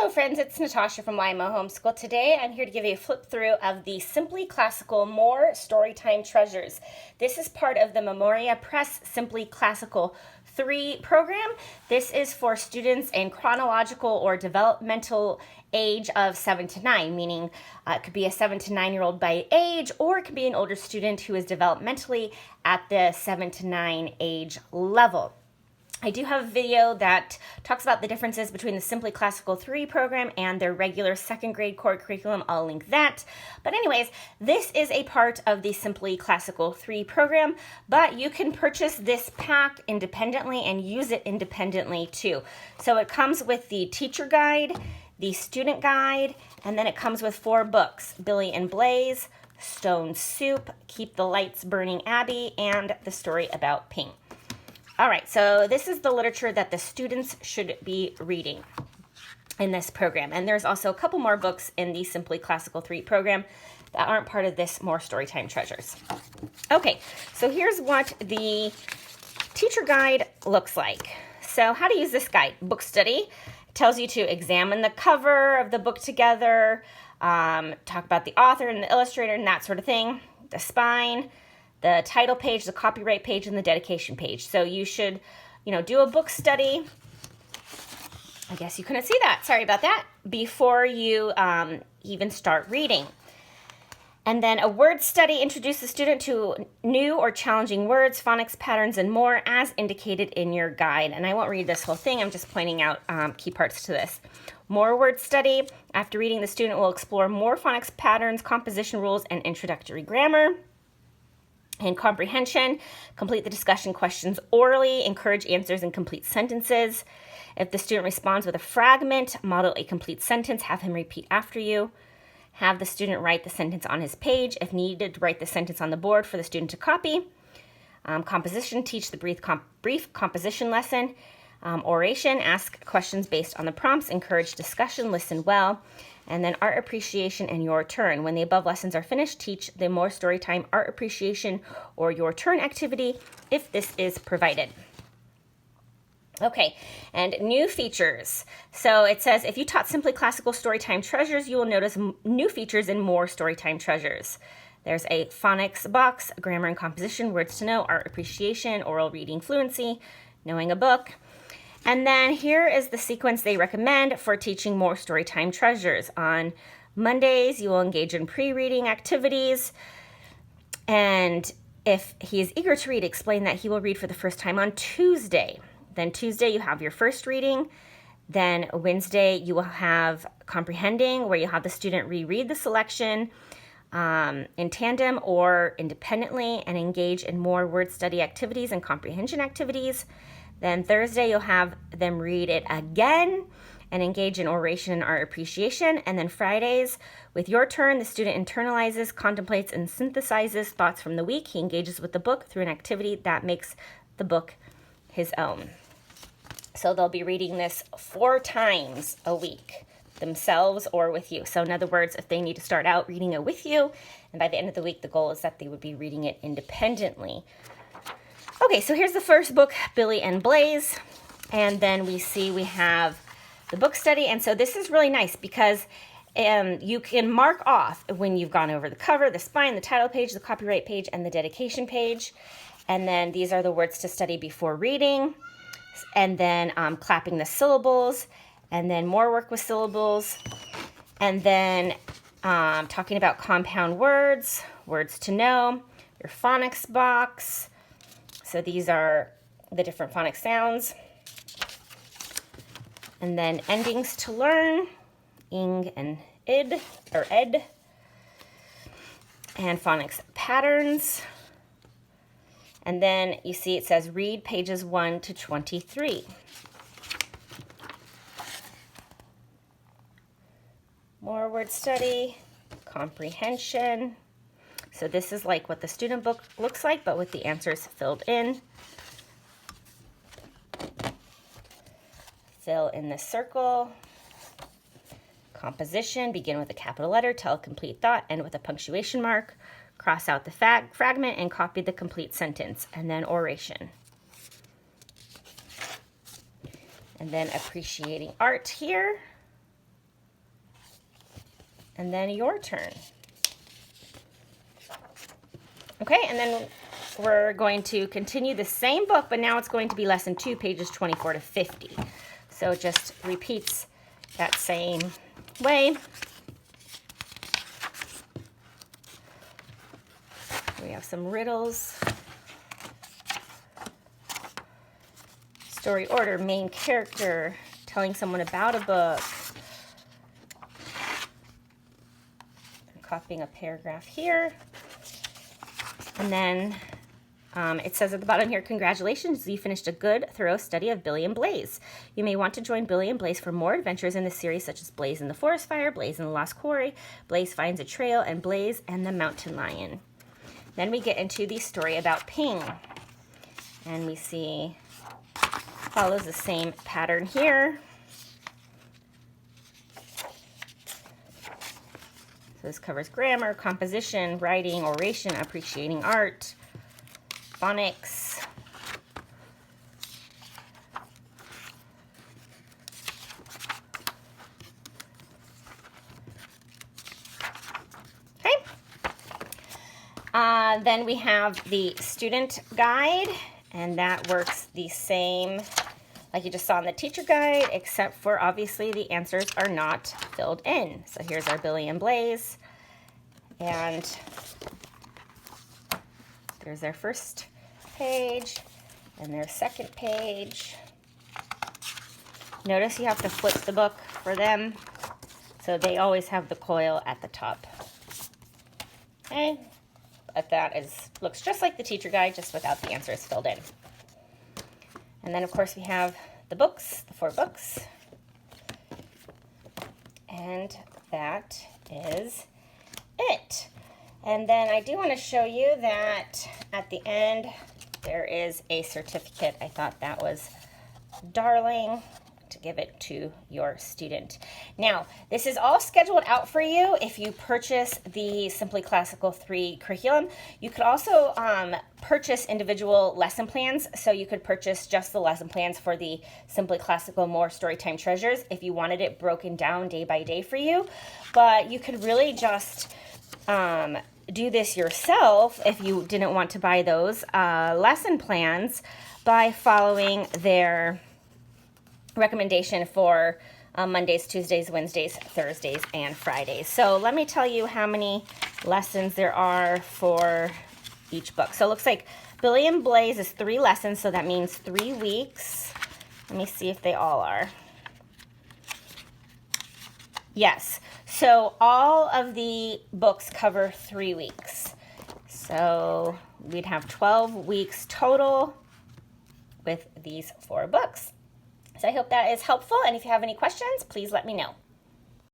Hello friends, it's Natasha from YMO Homeschool. Today I'm here to give you a flip through of the Simply Classical More Storytime Treasures. This is part of the Memoria Press Simply Classical 3 program. This is for students in chronological or developmental age of 7 to 9, meaning it could be a 7 to 9-year-old by age, or it could be an older student who is developmentally at the 7 to 9 age level. I do have a video that talks about the differences between the Simply Classical 3 program and their regular second grade core curriculum. I'll link that. But anyways, this is a part of the Simply Classical 3 program, but you can purchase this pack independently and use it independently too. So it comes with the teacher guide, the student guide, and then it comes with 4 books: Billy and Blaze, Stone Soup, Keep the Lights Burning Abby, and The Story About Pink. All right, so this is the literature that the students should be reading in this program. And there's also a couple more books in the Simply Classical 3 program that aren't part of this More Storytime Treasures. Okay, so here's what the teacher guide looks like. So how to use this guide: book study. It tells you to examine the cover of the book together, talk about the author and the illustrator and that sort of thing. The spine, the title page, the copyright page, and the dedication page. So you should, do a book study. I guess you couldn't see that. Sorry about that. Before you even start reading. And then a word study: introduce the student to new or challenging words, phonics patterns, and more as indicated in your guide. And I won't read this whole thing. I'm just pointing out key parts to this. More word study: after reading, the student will explore more phonics patterns, composition rules, and introductory grammar. And comprehension: complete the discussion questions orally, encourage answers in complete sentences. If the student responds with a fragment, model a complete sentence, have him repeat after you. Have the student write the sentence on his page. If needed, write the sentence on the board for the student to copy. Composition: teach the brief composition lesson. Oration: ask questions based on the prompts, encourage discussion, listen well. And then art appreciation and your turn. When the above lessons are finished, teach the More Storytime art appreciation or your turn activity if this is provided. Okay, and new features. So it says, if you taught Simply Classical Storytime Treasures, you will notice new features in More Storytime Treasures. There's a phonics box, grammar and composition, words to know, art appreciation, oral reading fluency, knowing a book. And then here is the sequence they recommend for teaching More Storytime Treasures. On Mondays, you will engage in pre-reading activities. And if he is eager to read, explain that he will read for the first time on Tuesday. Then Tuesday, you have your first reading. Then Wednesday, you will have comprehending, where you have the student reread the selection in tandem or independently and engage in more word study activities and comprehension activities. Then Thursday, you'll have them read it again and engage in oration and art appreciation. And then Fridays, with your turn, the student internalizes, contemplates, and synthesizes thoughts from the week. He engages with the book through an activity that makes the book his own. So they'll be reading this 4 times a week, themselves or with you. So in other words, if they need to start out reading it with you, and by the end of the week, the goal is that they would be reading it independently. Okay, so here's the first book, Billy and Blaze. And then we have the book study. And so this is really nice because you can mark off when you've gone over the cover, the spine, the title page, the copyright page, and the dedication page. And then these are the words to study before reading. And then clapping the syllables. And then more work with syllables. And then talking about compound words, words to know, your phonics box. So these are the different phonics sounds. And then endings to learn, ing and id, or ed. And phonics patterns. And then you see it says read pages 1 to 23. More word study, comprehension. So this is like what the student book looks like, but with the answers filled in. Fill in the circle. Composition: begin with a capital letter, tell a complete thought, end with a punctuation mark. Cross out the fragment and copy the complete sentence. And then oration. And then appreciating art here. and then your turn. Okay, and then we're going to continue the same book, but now it's going to be lesson 2, pages 24 to 50. So it just repeats that same way. We have some riddles. Story order, main character, telling someone about a book. I'm copying a paragraph here. And then it says at the bottom here, congratulations, you finished a good, thorough study of Billy and Blaze. You may want to join Billy and Blaze for more adventures in the series, such as Blaze in the Forest Fire, Blaze in the Lost Quarry, Blaze Finds a Trail, and Blaze and the Mountain Lion. Then we get into the story about Ping. And we see, follows the same pattern here. So this covers grammar, composition, writing, oration, appreciating art, phonics. Okay. Then we have the student guide, and that works the same like you just saw in the teacher guide, except for obviously the answers are not filled in. So here's our Billy and Blaze, and there's their first page and their second page. Notice you have to flip the book for them, so they always have the coil at the top. Okay, but that looks just like the teacher guide, just without the answers filled in. And then, of course, we have the books, the 4 books. And that is it. And then I do want to show you that at the end, there is a certificate. I thought that was darling to give it to your student. Now, this is all scheduled out for you if you purchase the Simply Classical 3 curriculum. You could also purchase individual lesson plans. So you could purchase just the lesson plans for the Simply Classical More Storytime Treasures if you wanted it broken down day by day for you. But you could really just do this yourself if you didn't want to buy those lesson plans by following their recommendation for Mondays, Tuesdays, Wednesdays, Thursdays, and Fridays. So let me tell you how many lessons there are for each book. So it looks like Billy and Blaze is 3 lessons, so that means 3 weeks. Let me see if they all are. Yes, so all of the books cover 3 weeks. So we'd have 12 weeks total with these 4 books. So I hope that is helpful, and if you have any questions, please let me know.